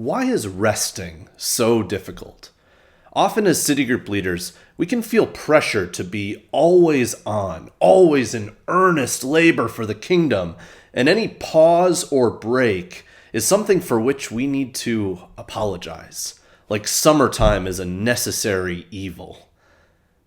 Why is resting so difficult? Often as city group leaders, we can feel pressure to be always on, always in earnest labor for the kingdom, and any pause or break is something for which we need to apologize, like summertime is a necessary evil.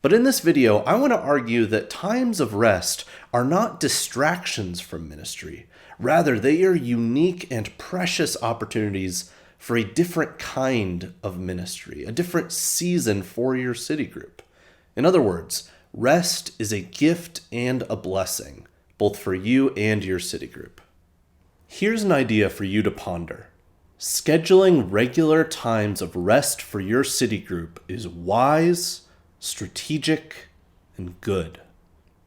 But in this video, I want to argue that times of rest are not distractions from ministry. Rather, they are unique and precious opportunities for a different kind of ministry, a different season for your city group. In other words, rest is a gift and a blessing, both for you and your city group. Here's an idea for you to ponder. Scheduling regular times of rest for your city group is wise, strategic, and good.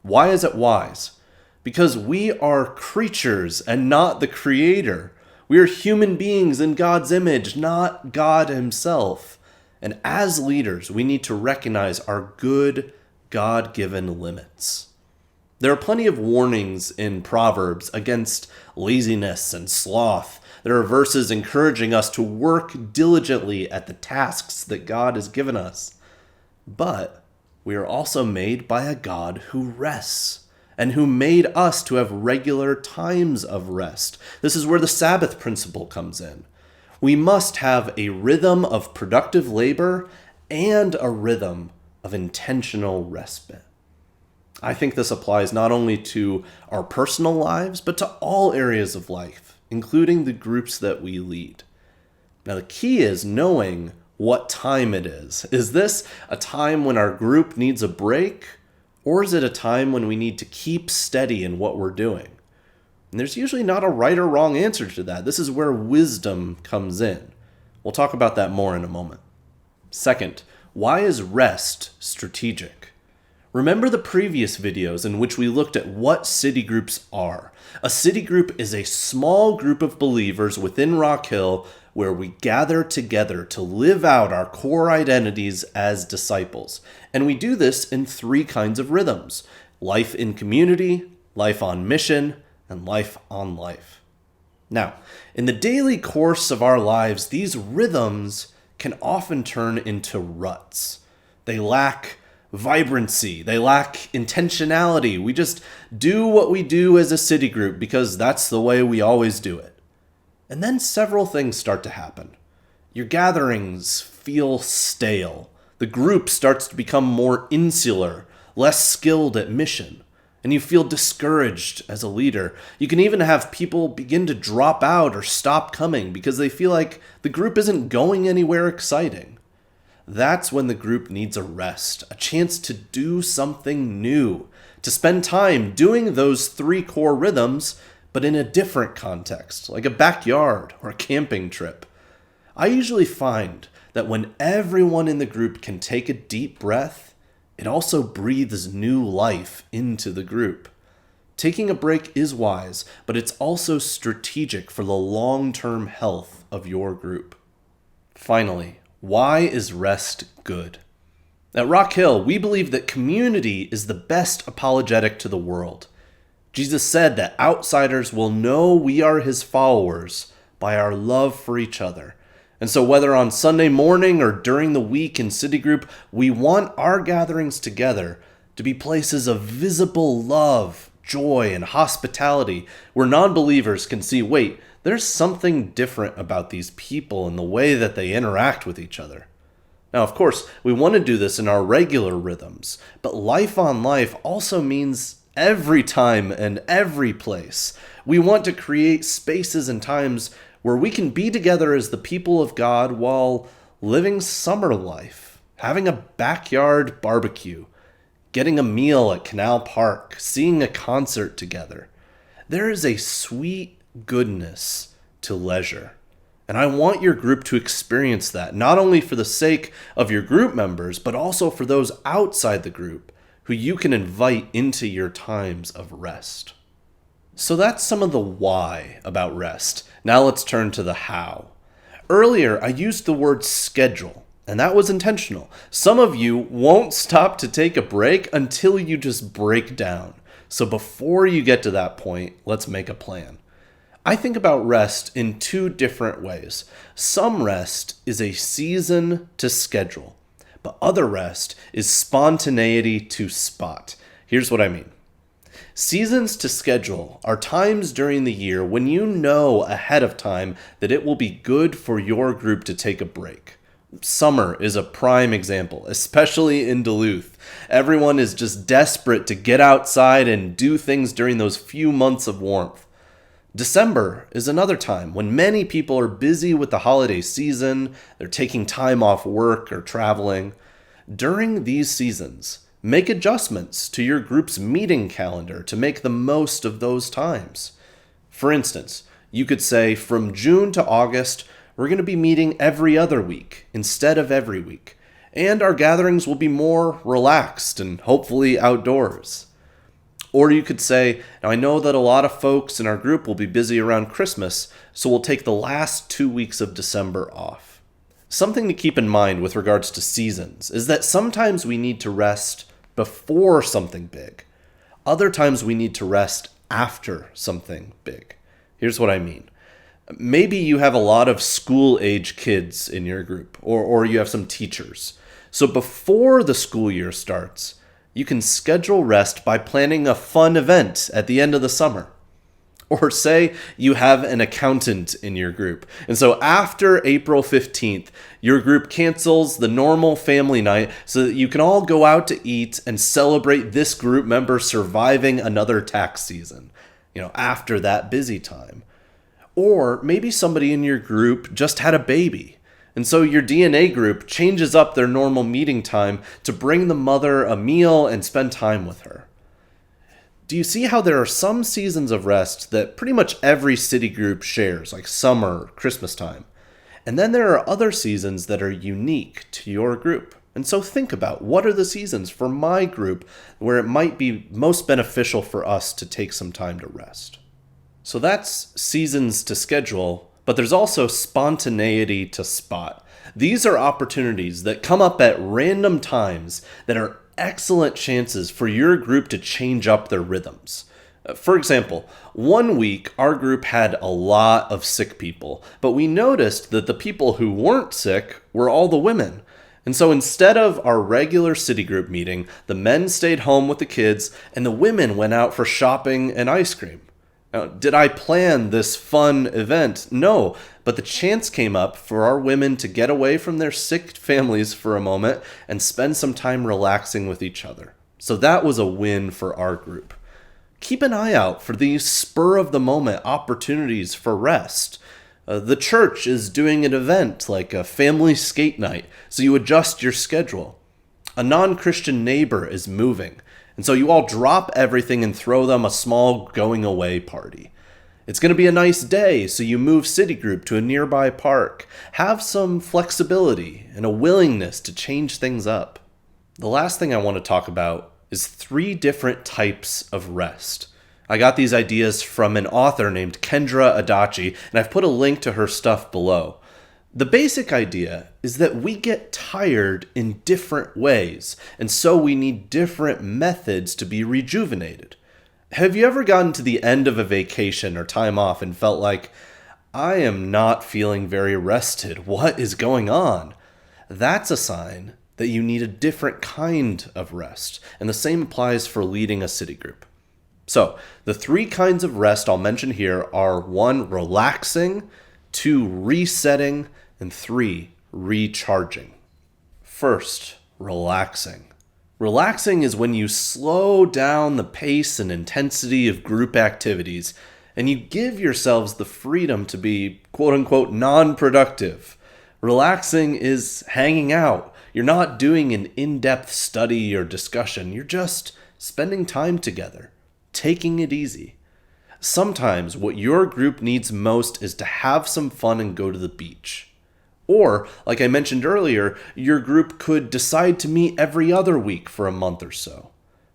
Why is it wise? Because we are creatures and not the creator. We are human beings in God's image, not God himself. And as leaders, we need to recognize our good, God-given limits. There are plenty of warnings in Proverbs against laziness and sloth. There are verses encouraging us to work diligently at the tasks that God has given us. But we are also made by a God who rests, and who made us to have regular times of rest. This is where the Sabbath principle comes in. We must have a rhythm of productive labor and a rhythm of intentional respite. I think this applies not only to our personal lives, but to all areas of life, including the groups that we lead. Now, the key is knowing what time it is. Is this a time when our group needs a break? Or is it a time when we need to keep steady in what we're doing? And there's usually not a right or wrong answer to that. This is where wisdom comes in. We'll talk about that more in a moment. Second, why is rest strategic? Remember the previous videos in which we looked at what city groups are. A city group is a small group of believers within Rock Hill where we gather together to live out our core identities as disciples. And we do this in three kinds of rhythms: life in community, life on mission, and life on life. Now, in the daily course of our lives, these rhythms can often turn into ruts. They lack vibrancy, they lack intentionality. We just do what we do as a city group because that's the way we always do it. And then several things start to happen. Your gatherings feel stale. The group starts to become more insular, less skilled at mission, and you feel discouraged as a leader. You can even have people begin to drop out or stop coming because they feel like the group isn't going anywhere exciting. That's when the group needs a rest, a chance to do something new, to spend time doing those three core rhythms, but in a different context, like a backyard or a camping trip. I usually find that when everyone in the group can take a deep breath, it also breathes new life into the group. Taking a break is wise, but it's also strategic for the long-term health of your group. Finally, why is rest good? At Rock Hill, we believe that community is the best apologetic to the world. Jesus said that outsiders will know we are his followers by our love for each other. And so whether on Sunday morning or during the week in city group, we want our gatherings together to be places of visible love, joy, and hospitality where non-believers can see, wait, there's something different about these people and the way that they interact with each other. Now, of course, we want to do this in our regular rhythms, but life on life also means every time and every place. We want to create spaces and times where we can be together as the people of God while living summer life, having a backyard barbecue, getting a meal at Canal Park, seeing a concert together. There is a sweet goodness to leisure. And I want your group to experience that, not only for the sake of your group members, but also for those outside the group who you can invite into your times of rest. So that's some of the why about rest. Now let's turn to the how. Earlier, I used the word schedule, and that was intentional. Some of you won't stop to take a break until you just break down. So before you get to that point, let's make a plan. I think about rest in two different ways. Some rest is a season to schedule, but other rest is spontaneity to spot. Here's what I mean. Seasons to schedule are times during the year when you know ahead of time that it will be good for your group to take a break. Summer is a prime example, especially in Duluth. Everyone is just desperate to get outside and do things during those few months of warmth. December is another time when many people are busy with the holiday season, they're taking time off work or traveling. During these seasons, make adjustments to your group's meeting calendar to make the most of those times. For instance, you could say from June to August, we're going to be meeting every other week instead of every week, and our gatherings will be more relaxed and hopefully outdoors. Or you could say, now I know that a lot of folks in our group will be busy around Christmas, so we'll take the last 2 weeks of December off. Something to keep in mind with regards to seasons is that sometimes we need to rest before something big. Other times we need to rest after something big. Here's what I mean. Maybe you have a lot of school-age kids in your group, or you have some teachers. So before the school year starts, you can schedule rest by planning a fun event at the end of the summer. Or say you have an accountant in your group. And so after April 15th, your group cancels the normal family night so that you can all go out to eat and celebrate this group member surviving another tax season, after that busy time. Or maybe somebody in your group just had a baby. And so your DNA group changes up their normal meeting time to bring the mother a meal and spend time with her. Do you see how there are some seasons of rest that pretty much every city group shares, like summer, Christmas time? And then there are other seasons that are unique to your group. And so think about, what are the seasons for my group where it might be most beneficial for us to take some time to rest? So that's seasons to schedule, but there's also spontaneity to spot. These are opportunities that come up at random times that are excellent chances for your group to change up their rhythms. For example, one week our group had a lot of sick people, but we noticed that the people who weren't sick were all the women. And so instead of our regular city group meeting, the men stayed home with the kids and the women went out for shopping and ice cream. Now, did I plan this fun event? No, but the chance came up for our women to get away from their sick families for a moment and spend some time relaxing with each other. So that was a win for our group. Keep an eye out for these spur-of-the-moment opportunities for rest. The church is doing an event like a family skate night, so you adjust your schedule. A non-Christian neighbor is moving, and so you all drop everything and throw them a small going-away party. It's going to be a nice day, so you move city group to a nearby park. Have some flexibility and a willingness to change things up. The last thing I want to talk about is 3 different types of rest. I got these ideas from an author named Kendra Adachi, and I've put a link to her stuff below. The basic idea is that we get tired in different ways, and so we need different methods to be rejuvenated. Have you ever gotten to the end of a vacation or time off and felt like, I am not feeling very rested. What is going on? That's a sign that you need a different kind of rest, and the same applies for leading a city group. So, the 3 kinds of rest I'll mention here are 1, relaxing, 2, resetting, and 3, recharging. First, relaxing. Relaxing is when you slow down the pace and intensity of group activities, and you give yourselves the freedom to be quote-unquote non-productive. Relaxing is hanging out. You're not doing an in-depth study or discussion. You're just spending time together, taking it easy. Sometimes what your group needs most is to have some fun and go to the beach. Or, like I mentioned earlier, your group could decide to meet every other week for a month or so.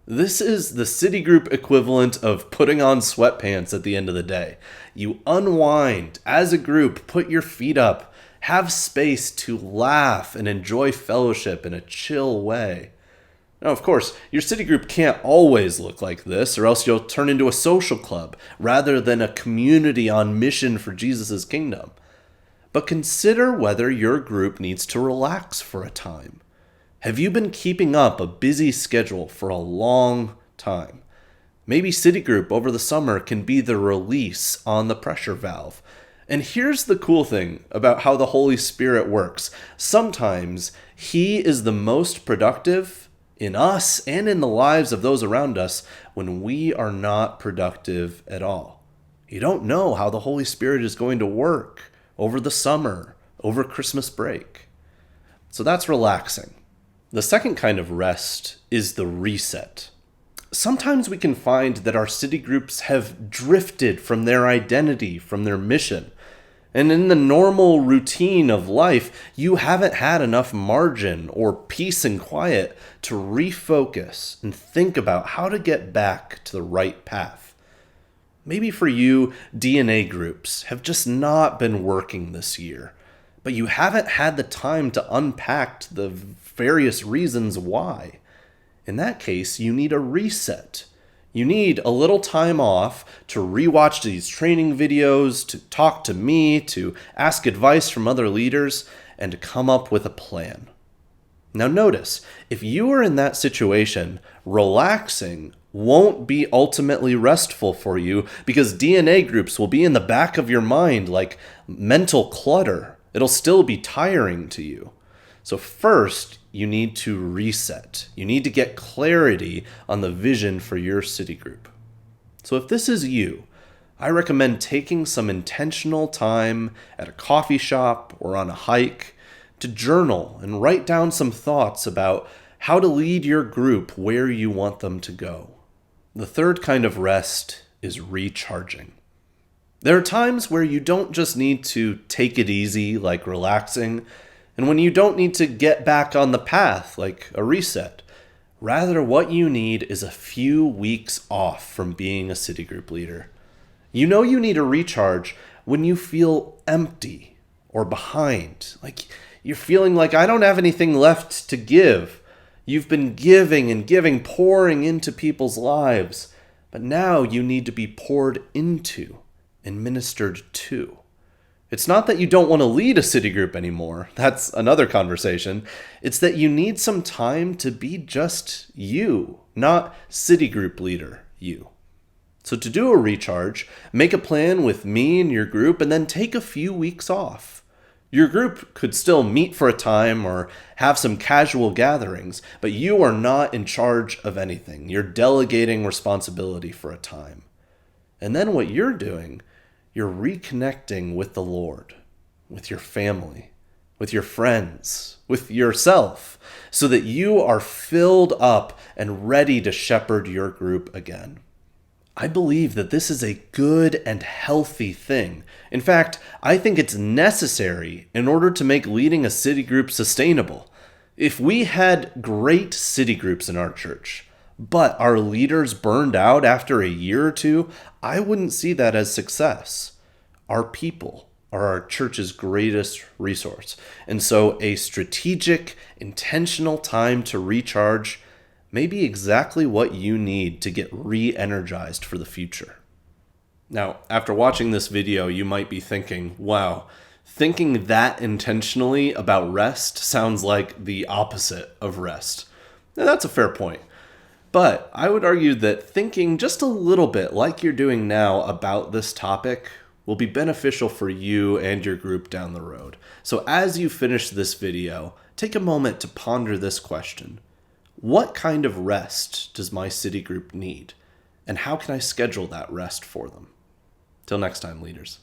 This is the city group equivalent of putting on sweatpants at the end of the day. You unwind as a group, put your feet up, have space to laugh and enjoy fellowship in a chill way. Now, of course, your city group can't always look like this, or else you'll turn into a social club rather than a community on mission for Jesus' kingdom. But consider whether your group needs to relax for a time. Have you been keeping up a busy schedule for a long time? Maybe city group over the summer can be the release on the pressure valve. And here's the cool thing about how the Holy Spirit works. Sometimes He is the most productive in us and in the lives of those around us when we are not productive at all. You don't know how the Holy Spirit is going to work over the summer, over Christmas break. So that's relaxing. The second kind of rest is the reset. Sometimes we can find that our city groups have drifted from their identity, from their mission. And in the normal routine of life, you haven't had enough margin or peace and quiet to refocus and think about how to get back to the right path. Maybe for you, DNA groups have just not been working this year, but you haven't had the time to unpack the various reasons why. In that case, you need a reset. You need a little time off to rewatch these training videos, to talk to me, to ask advice from other leaders, and to come up with a plan. Now notice, if you are in that situation, relaxing won't be ultimately restful for you because DNA groups will be in the back of your mind like mental clutter. It'll still be tiring to you. So first, you need to reset. You need to get clarity on the vision for your city group. So if this is you, I recommend taking some intentional time at a coffee shop or on a hike to journal and write down some thoughts about how to lead your group where you want them to go. The third kind of rest is recharging. There are times where you don't just need to take it easy, like relaxing, and when you don't need to get back on the path, like a reset. Rather, what you need is a few weeks off from being a city group leader. You know you need a recharge when you feel empty or behind. Like you're feeling like, I don't have anything left to give. You've been giving and giving, pouring into people's lives. But now you need to be poured into and ministered to. It's not that you don't want to lead a city group anymore. That's another conversation. It's that you need some time to be just you, not city group leader you. So to do a recharge, make a plan with me and your group and then take a few weeks off. Your group could still meet for a time or have some casual gatherings, but you are not in charge of anything. You're delegating responsibility for a time. And then what you're doing, you're reconnecting with the Lord, with your family, with your friends, with yourself, so that you are filled up and ready to shepherd your group again. I believe that this is a good and healthy thing. In fact, I think it's necessary in order to make leading a city group sustainable. If we had great city groups in our church, but our leaders burned out after a year or two, I wouldn't see that as success. Our people are our church's greatest resource. And so a strategic, intentional time to recharge may be exactly what you need to get re-energized for the future. Now, after watching this video, you might be thinking, wow, thinking that intentionally about rest sounds like the opposite of rest. Now, that's a fair point. But I would argue that thinking just a little bit like you're doing now about this topic will be beneficial for you and your group down the road. So as you finish this video, take a moment to ponder this question. What kind of rest does my city group need? And how can I schedule that rest for them? Till next time, leaders.